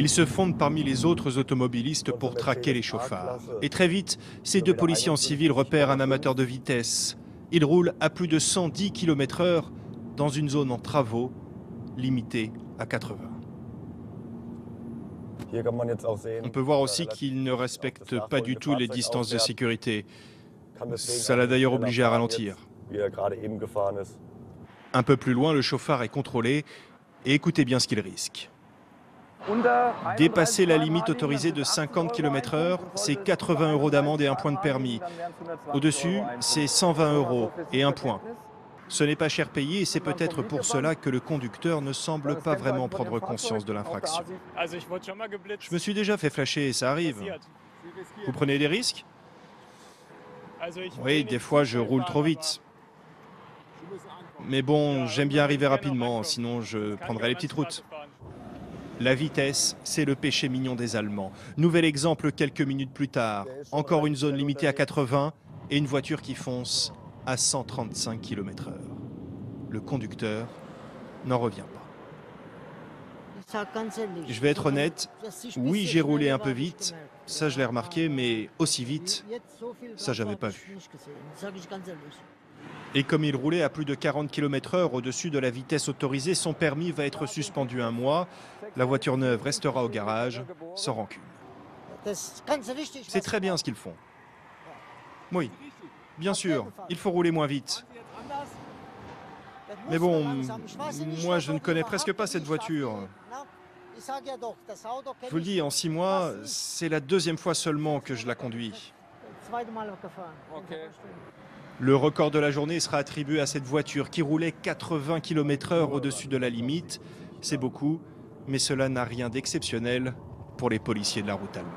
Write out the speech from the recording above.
Ils se fondent parmi les autres automobilistes pour traquer les chauffards. Et très vite, ces deux policiers en civil repèrent un amateur de vitesse. Il roule à plus de 110 km/h dans une zone en travaux, limitée à 80. On peut voir aussi qu'il ne respecte pas du tout les distances de sécurité. Ça l'a d'ailleurs obligé à ralentir. Un peu plus loin, le chauffard est contrôlé et écoutez bien ce qu'il risque. Dépasser la limite autorisée de 50 km/h, c'est 80 € d'amende et un point de permis. Au-dessus, c'est 120 € et un point. Ce n'est pas cher payé et c'est peut-être pour cela que le conducteur ne semble pas vraiment prendre conscience de l'infraction. Je me suis déjà fait flasher et ça arrive. Vous prenez des risques? Oui, des fois je roule trop vite. Mais bon, j'aime bien arriver rapidement, sinon je prendrais les petites routes. La vitesse, c'est le péché mignon des Allemands. Nouvel exemple quelques minutes plus tard. Encore une zone limitée à 80 et une voiture qui fonce à 135 km/h. Le conducteur n'en revient pas. Je vais être honnête, oui j'ai roulé un peu vite, ça je l'ai remarqué, mais aussi vite, ça j'avais pas vu. Et comme il roulait à plus de 40 km/h au-dessus de la vitesse autorisée, son permis va être suspendu 1 mois. La voiture neuve restera au garage, sans rancune. C'est très bien ce qu'ils font. Oui, bien sûr, il faut rouler moins vite. Mais bon, moi je ne connais presque pas cette voiture. Je vous le dis, en 6 mois, c'est la 2e fois seulement que je la conduis. Le record de la journée sera attribué à cette voiture qui roulait 80 km/h au-dessus de la limite. C'est beaucoup, mais cela n'a rien d'exceptionnel pour les policiers de la route allemande.